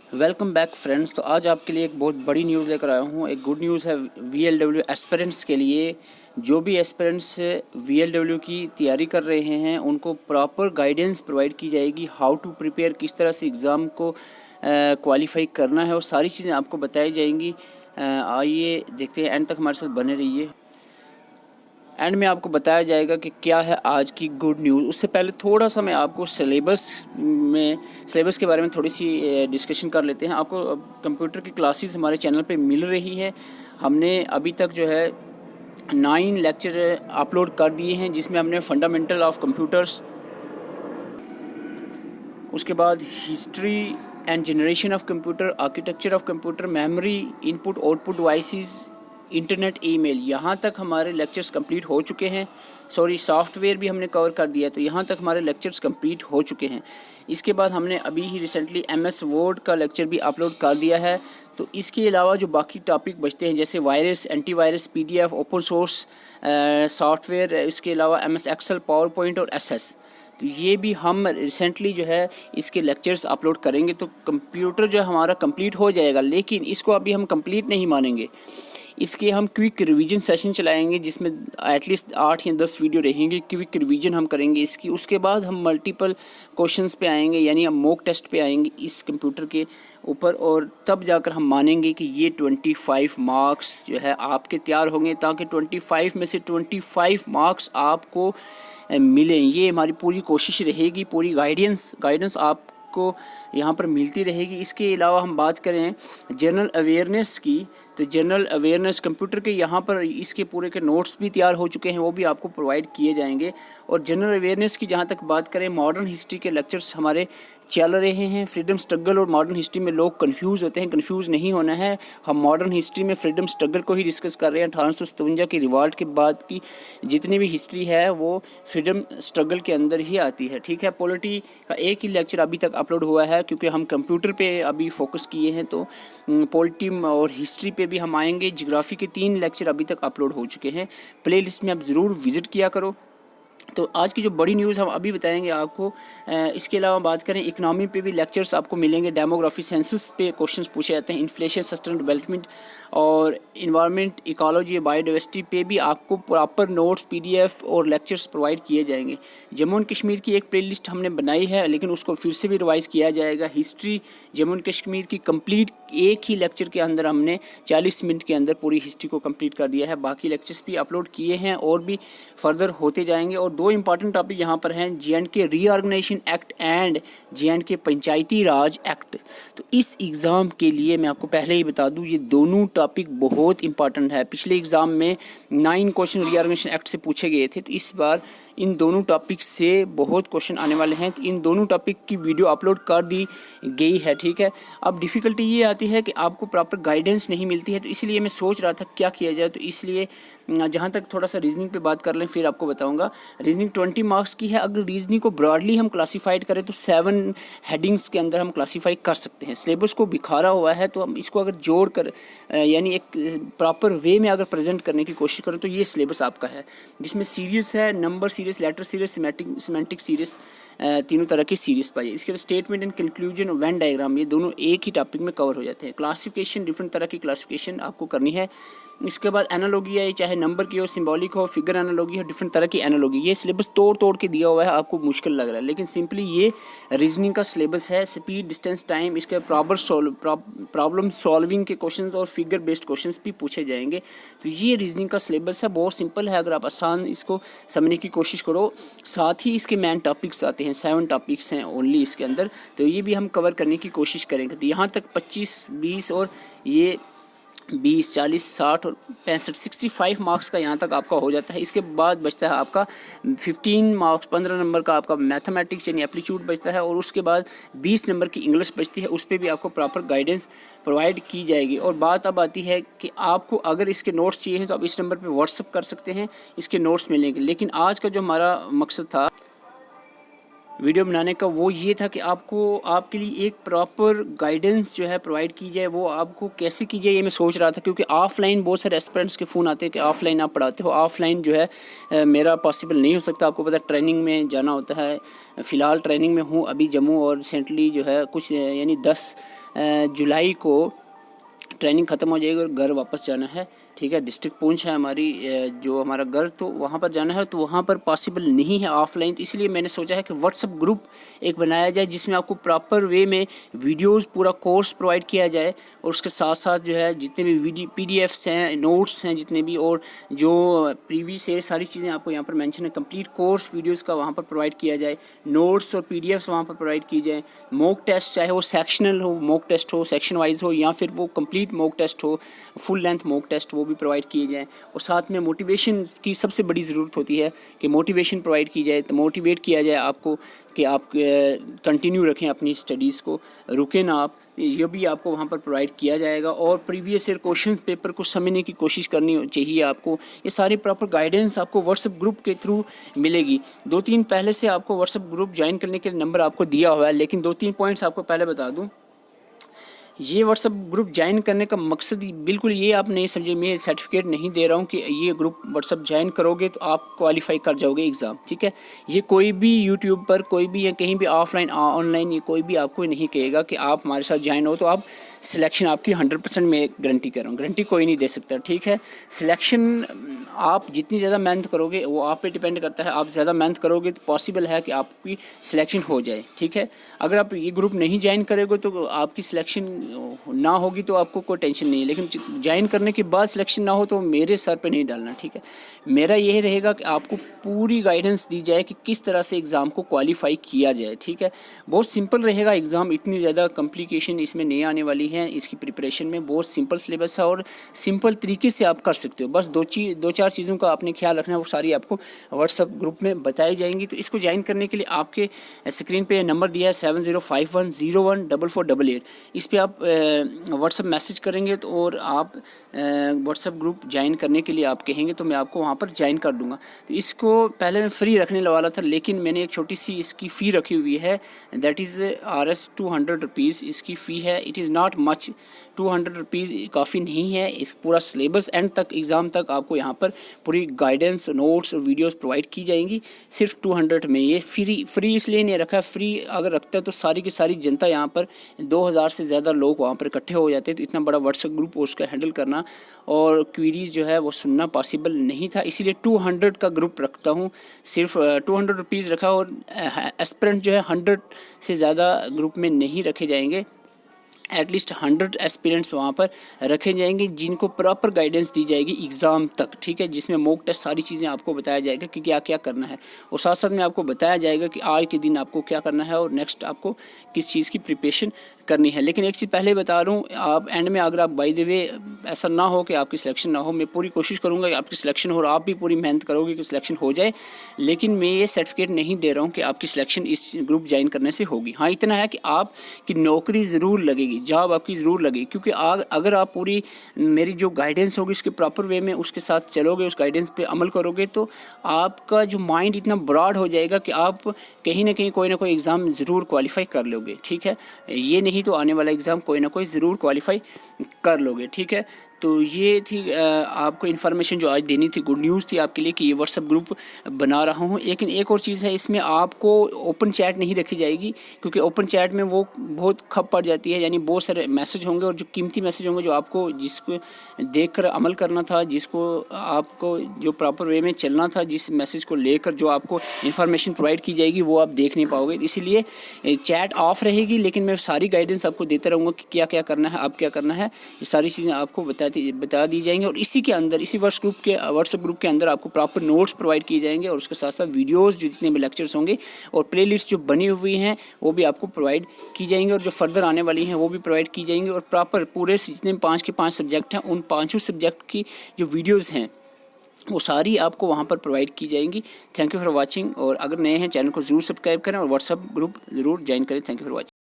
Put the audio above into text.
Welcome back friends. तो आज आपके लिए एक बहुत बड़ी न्यूज़ लेकर आया हूँ। एक गुड न्यूज़ है VLW एस्पिरेंट्स के लिए। जो भी एस्पिरेंट्स VLW की तैयारी कर रहे हैं उनको प्रॉपर गाइडेंस प्रोवाइड की जाएगी। हाउ टू प्रिपेयर, किस तरह से एग्ज़ाम को क्वालिफाई करना है, और सारी चीज़ें आपको बताई जाएंगी। आइए देखते हैं, एंड तक हमारे साथ बने रहिए। एंड में आपको बताया जाएगा कि क्या है आज की गुड न्यूज़। उससे पहले थोड़ा सा मैं आपको सिलेबस के बारे में थोड़ी सी डिस्कशन कर लेते हैं। आपको कंप्यूटर की क्लासेस हमारे चैनल पे मिल रही है। हमने अभी तक जो है 9 लेक्चर अपलोड कर दिए हैं, जिसमें हमने फंडामेंटल ऑफ कंप्यूटर्स, उसके बाद history and generation of computer, architecture of computer, memory, input output devices, internet, email, यहाँ तक हमारे लेक्चर्स कंप्लीट हो चुके हैं। सॉफ्टवेयर भी हमने कवर कर दिया है, तो यहाँ तक हमारे लेक्चर्स कंप्लीट हो चुके हैं। इसके बाद हमने अभी ही रिसेंटली MS वर्ड का लेक्चर भी अपलोड कर दिया है। तो इसके अलावा जो बाकी टॉपिक बचते हैं, जैसे virus, antivirus, PDF, open source software, इसके अलावा MS एक्सेल, पावर पॉइंट और SS, तो ये भी हम रिसेंटली जो है इसके लेक्चर्स अपलोड करेंगे। तो कंप्यूटर जो हमारा कंप्लीट हो जाएगा, लेकिन इसको अभी हम कंप्लीट नहीं मानेंगे। इसके हम क्विक रिवीजन सेशन चलाएंगे, जिसमें एटलीस्ट 8 या 10 वीडियो रहेंगे। क्विक रिवीजन हम करेंगे इसकी। उसके बाद हम मल्टीपल क्वेश्चंस पे आएंगे, यानी हम मॉक टेस्ट पे आएंगे इस कंप्यूटर के ऊपर, और तब जाकर हम मानेंगे कि ये 25 मार्क्स जो है आपके तैयार होंगे, ताकि 25 में से 25 मार्क्स आपको मिलें। ये हमारी पूरी कोशिश रहेगी। पूरी गाइडेंस आपको यहाँ पर मिलती रहेगी। इसके अलावा हम बात करें जनरल अवेयरनेस की, तो जनरल अवेयरनेस कंप्यूटर के यहाँ पर इसके पूरे के नोट्स भी तैयार हो चुके हैं, वो भी आपको प्रोवाइड किए जाएंगे। और जनरल अवेयरनेस की जहाँ तक बात करें, मॉडर्न हिस्ट्री के लेक्चर्स हमारे चल रहे हैं। फ्रीडम स्ट्रगल और मॉडर्न हिस्ट्री में लोग कंफ्यूज होते हैं, कंफ्यूज नहीं होना है। हम मॉडर्न हिस्ट्री में फ्रीडम स्ट्रगल को ही डिस्कस कर रहे हैं। 1857 की रिवॉल्ट के बाद की जितनी भी हिस्ट्री है वो फ्रीडम स्ट्रगल के अंदर ही आती है। ठीक है, पॉलिटी का एक ही लेक्चर अभी तक अपलोड हुआ है, क्योंकि हम कंप्यूटर पे अभी फोकस किए हैं। तो पॉलिटी और हिस्ट्री पे भी हम आएंगे। ज्योग्राफी के 3 लेक्चर अभी तक अपलोड हो चुके हैं। प्लेलिस्ट में आप ज़रूर विज़िट किया करो। तो आज की जो बड़ी न्यूज़ हम अभी बताएंगे आपको। इसके अलावा बात करें, इकनॉमी पे भी लेक्चर्स आपको मिलेंगे। डेमोग्राफी, सेंसस पे क्वेश्चंस पूछे जाते हैं। इन्फ्लेशन, सस्टेनेबल डेवलपमेंट और इन्वायरमेंट, इकोलॉजी, बायोडाइवर्सिटी पे भी आपको प्रॉपर नोट्स, PDF और लेक्चर्स प्रोवाइड किए जाएंगे। जम्मू एंड कश्मीर की एक प्लेलिस्ट हमने बनाई है, लेकिन उसको फिर से भी रिवाइज़ किया जाएगा। हिस्ट्री जम्मू एंड कश्मीर की कंप्लीट एक ही लेक्चर के अंदर हमने 40 मिनट के अंदर पूरी हिस्ट्री को कंप्लीट कर दिया है। बाकी लेक्चर्स भी अपलोड किए हैं और भी फर्दर होते जाएंगे। और 2 इंपॉर्टेंट टॉपिक यहाँ पर हैं, JNK reorganisation act and JNK Panchayati Raj act. तो इस एग्ज़ाम के लिए मैं आपको पहले ही बता दूँ, ये दोनों टॉपिक बहुत इंपॉर्टेंट है। पिछले एग्ज़ाम में 9 क्वेश्चन रीऑर्गेनाइजेशन एक्ट से पूछे गए थे, तो इस बार इन दोनों टॉपिक से बहुत क्वेश्चन आने वाले हैं। तो इन दोनों टॉपिक की वीडियो अपलोड कर दी गई है। ठीक है, अब डिफ़िकल्टी ये आती है कि आपको प्रॉपर गाइडेंस नहीं मिलती है, तो इसलिए मैं सोच रहा था क्या किया जाए। तो इसलिए जहाँ तक थोड़ा सा रीजनिंग पे बात कर लें, फिर आपको बताऊंगा। रीजनिंग 20 मार्क्स की है। अगर रीजनिंग को ब्रॉडली हम क्लासीफाइड करें तो 7 हेडिंग्स के अंदर हम क्लासीफाई कर सकते हैं। सिलेबस को बिखारा हुआ है, तो हम इसको अगर जोड़ कर यानी एक प्रॉपर वे में अगर प्रेजेंट करने की कोशिश करें, तो ये सिलेबस आपका है, जिसमें सीरीज़ है, number series, letter series, semantic series, तीनों तरह की सीरीज़ पाइए। इसके बाद statement and conclusion, Venn diagram, ये दोनों एक ही टॉपिक में कवर हो जाते हैं। क्लासिफिकेशन, डिफरेंट तरह की क्लासिफिकेशन आपको करनी है। इसके बाद एनालॉजी है, चाहे नंबर की हो, सिंबॉलिक हो, फिगर एनालॉजी हो, डिफरेंट तरह की एनालॉजी। ये सिलेबस तोड़ के दिया हुआ है, आपको मुश्किल लग रहा है, लेकिन सिंपली ये रीजनिंग का सिलेबस है। स्पीड, डिस्टेंस, टाइम, इसके प्रॉब्लम सॉल्विंग के क्वेश्चंस और फिगर बेस्ड क्वेश्चंस भी पूछे जाएंगे। तो ये रीजनिंग का सिलेबस है, बहुत सिंपल है। अगर आप आसान इसको समझने की कोशिश करो, साथ ही इसके मेन टॉपिक्स आते हैं, 7 टॉपिक्स हैं ओनली इसके अंदर, तो ये भी हम कवर करने की कोशिश करेंगे। तो यहाँ तक 25, 20 और ये 20, 40, 60 और 65, 65 मार्क्स का यहाँ तक आपका हो जाता है। इसके बाद बचता है आपका 15 मार्क्स, 15 नंबर का आपका मैथमेटिक्स यानी एप्टीट्यूड बचता है, और उसके बाद 20 नंबर की इंग्लिश बचती है। उस पर भी आपको प्रॉपर गाइडेंस प्रोवाइड की जाएगी। और बात अब आती है कि आपको अगर इसके नोट्स चाहिए हैं, तो आप इस नंबर पर व्हाट्सअप कर सकते हैं, इसके नोट्स मिलेंगे। लेकिन आज का जो हमारा मकसद था वीडियो बनाने का वो ये था कि आपको आपके लिए एक प्रॉपर गाइडेंस जो है प्रोवाइड की जाए। वो आपको कैसे की जाए ये मैं सोच रहा था, क्योंकि ऑफ़लाइन बहुत सारे एस्पिरेंट्स के फ़ोन आते हैं कि ऑफ़लाइन आप पढ़ाते हो। ऑफ़लाइन जो है मेरा पॉसिबल नहीं हो सकता, आपको पता ट्रेनिंग में जाना होता है। फ़िलहाल ट्रेनिंग में हूँ अभी जम्मू, और रिसेंटली जो है कुछ यानी 10 जुलाई को ट्रेनिंग ख़त्म हो जाएगी और घर वापस जाना है। ठीक है, डिस्ट्रिक्ट पूंछ है हमारी जो हमारा घर, तो वहाँ पर जाना है, तो वहाँ पर पॉसिबल नहीं है ऑफ़लाइन। तो इसलिए मैंने सोचा है कि व्हाट्सअप ग्रुप एक बनाया जाए जिसमें आपको प्रॉपर वे में वीडियोस पूरा कोर्स प्रोवाइड किया जाए, और उसके साथ साथ जो है जितने भी PDFs हैं, नोट्स हैं जितने भी, और जो प्रीवियस है सारी चीज़ें आपको यहाँ पर मेंशन है। कंप्लीट कोर्स वीडियोज़ का वहाँ पर प्रोवाइड किया जाए, नोट्स और PDFs वहाँ पर प्रोवाइड की जाए। मॉक टेस्ट चाहे वो सेक्शनल हो, मॉक टेस्ट हो सेक्शन वाइज हो, या फिर वो कंप्लीट मॉक टेस्ट हो, फुल लेंथ मॉक टेस्ट, वो भी प्रोवाइड किए जाएँ। और साथ में मोटिवेशन की सबसे बड़ी ज़रूरत होती है कि मोटिवेशन प्रोवाइड की जाए, तो मोटिवेट किया जाए आपको कि आप कंटिन्यू रखें अपनी स्टडीज़ को, रुकें ना आप। ये भी आपको वहाँ पर प्रोवाइड किया जाएगा। और प्रीवियस ईयर क्वेश्चन पेपर को समझने की कोशिश करनी चाहिए आपको। ये सारी प्रॉपर गाइडेंस आपको व्हाट्सएप ग्रुप के थ्रू मिलेगी। 2-3 पहले से आपको व्हाट्सएप ग्रुप ज्वाइन करने के लिए नंबर आपको दिया हुआ है, लेकिन 2-3 पॉइंट्स आपको पहले बता दूँ। ये व्हाट्सअप ग्रुप ज्वाइन करने का मकसद बिल्कुल ये आप नहीं समझे, मैं सर्टिफिकेट नहीं दे रहा हूँ कि ये ग्रुप व्हाट्सअप ज्वाइन करोगे तो आप क्वालिफाई कर जाओगे एग्ज़ाम। ठीक है, ये कोई भी यूट्यूब पर, कोई भी या कहीं भी ऑफलाइन ऑनलाइन, ये कोई भी आपको नहीं कहेगा कि आप हमारे साथ ज्वाइन हो तो आप सिलेक्शन आपकी 100% में गारंटी कर रहा हूँ, गारंटी कोई नहीं दे सकता। ठीक है, सिलेक्शन आप जितनी ज़्यादा मेहनत करोगे वो आप पे डिपेंड करता है। आप ज़्यादा मेहनत करोगे तो पॉसिबल है कि आपकी सिलेक्शन हो जाए। ठीक है, अगर आप ये ग्रुप नहीं ज्वाइन करोगे तो आपकी सिलेक्शन ना होगी तो आपको कोई टेंशन नहीं है, लेकिन ज्वाइन करने के बाद सिलेक्शन ना हो तो मेरे सर पे नहीं डालना। ठीक है, मेरा यही रहेगा कि आपको पूरी गाइडेंस दी जाए कि किस तरह से एग्ज़ाम को क्वालिफाई किया जाए। ठीक है, बहुत सिंपल रहेगा एग्ज़ाम, इतनी ज़्यादा कॉम्प्लिकेशन इसमें नहीं आने वाली है। इसकी प्रिपरेशन में बहुत सिंपल सिलेबस है और सिंपल तरीके से आप कर सकते हो। बस दो चार चीज़ों का आपने ख्याल रखना है, वो सारी आपको व्हाट्सएप ग्रुप में बताई जाएंगी। तो इसको ज्वाइन करने के लिए आपके स्क्रीन पे नंबर दिया है 7051014488। इस पर आप व्हाट्सएप मैसेज करेंगे तो, और आप व्हाट्सएप ग्रुप ज्वाइन करने के लिए आप कहेंगे तो मैं आपको वहाँ पर ज्वाइन कर दूँगा। तो इसको पहले मैं फ्री रखने वाला था, लेकिन मैंने एक छोटी सी इसकी फ़ी रखी हुई है, दैट इज़ Rs 200 रुपीज़ इसकी फ़ी है। It is not much, 200 rupees काफ़ी नहीं है। इस पूरा सिलेबस एंड तक, एग्ज़ाम तक आपको यहाँ पर पूरी गाइडेंस, नोट्स और वीडियोस प्रोवाइड की जाएंगी सिर्फ 200 में। ये फ्री इसलिए नहीं रखा, फ्री अगर रखता है तो सारी की सारी जनता यहाँ पर 2000 से ज़्यादा लोग वहाँ पर इकट्ठे हो जाते हैं। तो इतना बड़ा व्हाट्सएप ग्रुप उसका हैंडल करना और क्वेरीज जो है वो सुनना पॉसिबल नहीं था, इसीलिए 200 का ग्रुप रखता हूँ। सिर्फ 200 रुपीज़ रखा, और एस्पिरेंट जो है 100 से ज़्यादा ग्रुप में नहीं रखे जाएंगे। एटलीस्ट 100 एस्पिरेंट्स वहाँ पर रखे जाएंगे जिनको प्रॉपर गाइडेंस दी जाएगी एग्ज़ाम तक। ठीक है, जिसमें मॉक टेस्ट सारी चीज़ें आपको बताया जाएगा कि क्या क्या करना है, और साथ साथ में आपको बताया जाएगा कि आज के दिन आपको क्या करना है और नेक्स्ट आपको किस चीज़ की प्रिपरेशन करनी है। लेकिन एक चीज़ पहले बता रहा हूँ, आप एंड में अगर आप बाय द वे ऐसा ना हो कि आपकी सिलेक्शन ना हो, मैं पूरी कोशिश करूँगा कि आपकी सिलेक्शन हो और आप भी पूरी मेहनत करोगे कि सिलेक्शन हो जाए, लेकिन मैं ये सर्टिफिकेट नहीं दे रहा हूँ कि आपकी सिलेक्शन इस ग्रुप ज्वाइन करने से होगी। हाँ, इतना है कि आपकी नौकरी ज़रूर लगेगी, जॉब आपकी ज़रूर लगेगी, क्योंकि अगर आप पूरी मेरी जो गाइडेंस होगी उसके प्रॉपर वे में उसके साथ चलोगे, उस गाइडेंस पे अमल करोगे, तो आपका जो माइंड इतना ब्रॉड हो जाएगा कि आप कहीं ना कहीं कोई ना कोई एग्ज़ाम ज़रूर क्वालिफाई कर लोगे। ठीक है, ये नहीं तो आने वाला एग्ज़ाम कोई ना कोई ज़रूर क्वालिफाई कर लोगे। ठीक है, तो ये थी आपको इन्फॉर्मेशन जो आज देनी थी, गुड न्यूज़ थी आपके लिए कि ये व्हाट्सएप ग्रुप बना रहा हूँ। लेकिन एक और चीज़ है, इसमें आपको ओपन चैट नहीं रखी जाएगी, क्योंकि ओपन चैट में वो बहुत खप पड़ जाती है, यानी बहुत सारे मैसेज होंगे और जो कीमती मैसेज होंगे जो आपको जिसको देखकर अमल करना था, जिसको आपको जो प्रॉपर वे में चलना था, जिस मैसेज को लेकर जो आपको इन्फॉर्मेशन प्रोवाइड की जाएगी वो आप देख नहीं पाओगे। इसीलिए चैट ऑफ रहेगी, लेकिन मैं सारी गाइडेंस आपको देता रहूँगा कि क्या क्या करना है, आप क्या करना है, ये सारी चीज़ें आपको बता दी जाएंगी। और इसी के अंदर, इसी व्हाट्सएप ग्रुप के अंदर आपको प्रॉपर नोट्स प्रोवाइड किए जाएंगे, और उसके साथ साथ वीडियोस जो जितने भी लेक्चर्स होंगे और प्लेलिस्ट जो बनी हुई हैं वो भी आपको प्रोवाइड की जाएंगी, और जो फर्दर आने वाली हैं वो भी प्रोवाइड की जाएंगी। और प्रॉपर पूरे जितने 5 के 5 सब्जेक्ट हैं, उन 5 सब्जेक्ट की जो वीडियोज़ हैं वो सारी आपको वहाँ पर प्रोवाइड की जाएंगी। थैंक यू फॉर वॉचिंग, और अगर नए हैं चैनल को ज़रूर सब्सक्राइब करें और व्हाट्सएप ग्रुप ज़रूर ज्वाइन करें। Thank you for watching.